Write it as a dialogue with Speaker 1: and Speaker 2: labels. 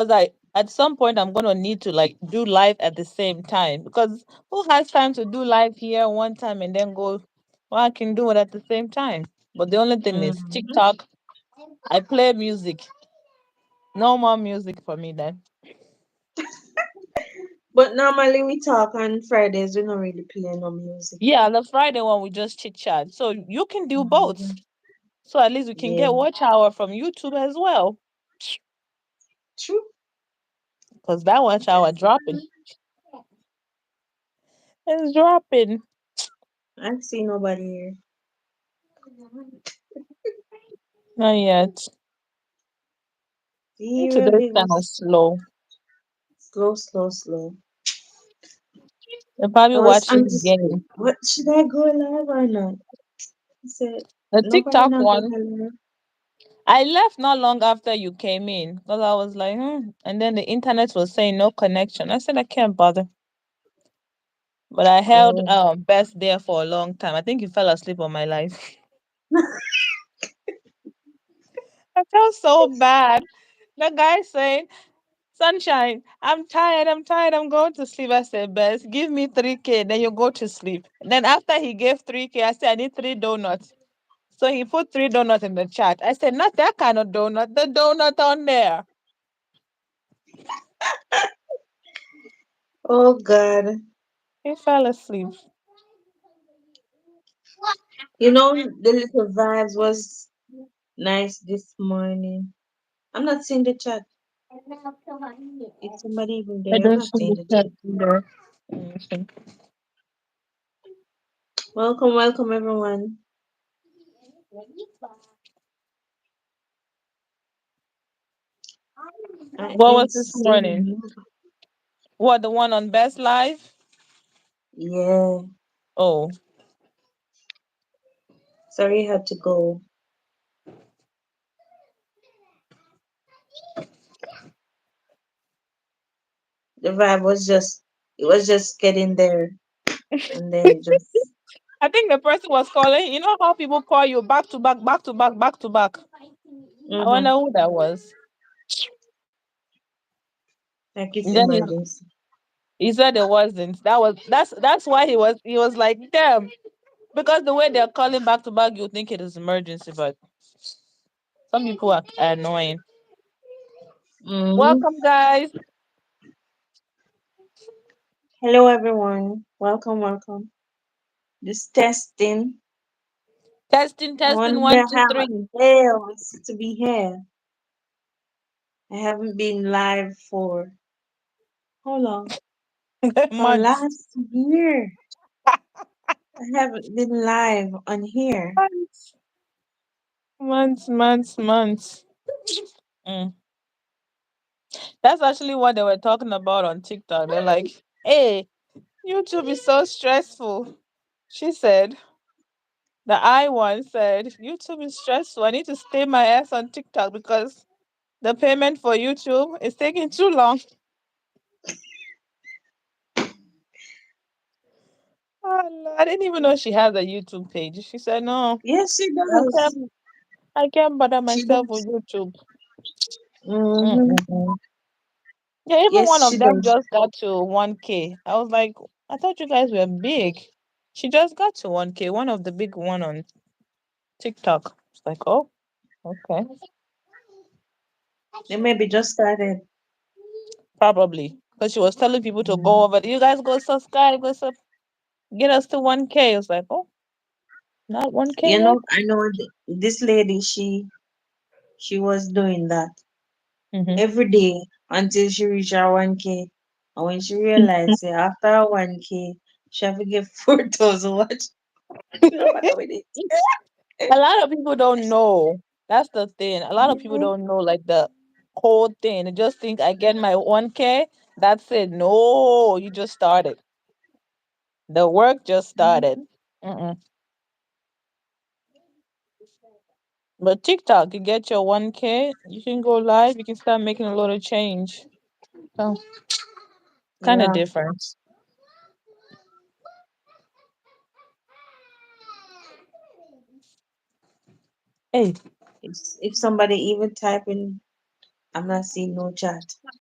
Speaker 1: because I at some point I'm gonna need to like do live at the same time because who has time to do live here one time and then go? Well, I can do it at the same time. But the only thing is
Speaker 2: Mm-hmm.
Speaker 1: TikTok. I play music. No more music for me then.
Speaker 2: But normally we talk on Fridays. We don't really play no music.
Speaker 1: Yeah, the Friday one we just chit chat. So you can do both.
Speaker 2: Mm-hmm.
Speaker 1: So at least we can
Speaker 2: Yeah,
Speaker 1: get watch hour from YouTube as well.
Speaker 2: true.
Speaker 1: Because that watch hour
Speaker 2: That's
Speaker 1: dropping. It's dropping.
Speaker 2: I see nobody here.
Speaker 1: Not yet.
Speaker 2: Zero
Speaker 1: Today's
Speaker 2: little
Speaker 1: kind of slow.
Speaker 2: slow, slow, slow.
Speaker 1: They probably
Speaker 2: I'm
Speaker 1: watching
Speaker 2: just,
Speaker 1: game.
Speaker 2: what should I go live or not? I said,
Speaker 1: The
Speaker 2: nobody
Speaker 1: TikTok
Speaker 2: not go
Speaker 1: one.
Speaker 2: live.
Speaker 1: I left not long after you came in because I was like, and then the internet was saying no connection. I said I can't bother. But I held
Speaker 2: Oh,
Speaker 1: Best there for a long time. I think he fell asleep on my life. I felt so bad. The guy saying, Sunshine, I'm tired, I'm tired, I'm going to sleep. I said, Best, give me 3K, then you go to sleep. Then after he gave 3K, I said, I need 3 donuts. So he put 3 donuts in the chat. I said, not that kind of donut, the donut on there.
Speaker 2: oh God.
Speaker 1: He fell asleep.
Speaker 2: You know, the little vibes was nice this morning. I'm not seeing the chat. Is somebody even
Speaker 1: I
Speaker 2: there? I'm
Speaker 1: don't
Speaker 2: not
Speaker 1: see
Speaker 2: seeing
Speaker 1: the
Speaker 2: the
Speaker 1: chat
Speaker 2: chat.
Speaker 1: either. Let me see.
Speaker 2: Welcome, welcome, everyone. I
Speaker 1: What was
Speaker 2: ain't
Speaker 1: this
Speaker 2: seeing
Speaker 1: morning?
Speaker 2: you.
Speaker 1: What, the one on Best Live?
Speaker 2: Yeah,
Speaker 1: Oh,
Speaker 2: sorry you had to go. The vibe was just, it was just getting there, and then it just.
Speaker 1: I think the person was calling. You know how people call you back to back, back to back, back to back. I wonder
Speaker 2: Mm-hmm.
Speaker 1: who that was.
Speaker 2: Like it's
Speaker 1: And then
Speaker 2: emergency.
Speaker 1: he said it wasn't. That's why he was like, damn. Because the way they're calling back to back, you think it is emergency, but some people are annoying.
Speaker 2: Mm-hmm.
Speaker 1: Welcome, guys.
Speaker 2: Hello, everyone. Welcome, welcome. Just testing.
Speaker 1: Testing,
Speaker 2: I
Speaker 1: testing,
Speaker 2: wonder
Speaker 1: one, two,
Speaker 2: how
Speaker 1: three.
Speaker 2: else to be here. I haven't been live for how long? For
Speaker 1: Months.
Speaker 2: last year. I haven't been live on here.
Speaker 1: Months, months, months, months. Mm. That's actually what they were talking about on TikTok. They're like, hey, YouTube is so stressful. She said, the I one said, YouTube is stressful. I need to stay my ass on TikTok because the payment for YouTube is taking too long. Oh, Lord, I didn't even know she has a YouTube page. She said, no,
Speaker 2: Yes, she
Speaker 1: I
Speaker 2: does.
Speaker 1: can't, I can't bother
Speaker 2: She
Speaker 1: myself with
Speaker 2: does.
Speaker 1: YouTube.
Speaker 2: Mm-hmm.
Speaker 1: Mm-mm-mm. Yeah, even
Speaker 2: Yes,
Speaker 1: one
Speaker 2: she
Speaker 1: of them
Speaker 2: does.
Speaker 1: just got to 1K. I was like, I thought you guys were big. She just got to 1K, one of the big one on TikTok. It's like, oh, okay.
Speaker 2: They maybe just started.
Speaker 1: Probably. Because she was telling people to go
Speaker 2: Mhm.
Speaker 1: over. You guys go subscribe, get us to 1K. It's like, oh, not 1K
Speaker 2: You
Speaker 1: yet.
Speaker 2: know, I know this lady. She was doing that
Speaker 1: Mm-hmm.
Speaker 2: every day until she reached her 1K. And when she realized, say, after her 1K, she have to get 4,000 watch. She don't bother with it.
Speaker 1: A lot of people don't know. That's the thing. A lot of people
Speaker 2: Yeah.
Speaker 1: don't know like the whole thing. They just think I get my 1K. That's it. No, you just started. The work just started. Mm-mm. But TikTok, you get your 1K, you can go live, you can start making a lot of change. So kind of
Speaker 2: Yeah.
Speaker 1: different. Hey,
Speaker 2: If somebody even type in I'm not seeing no chat.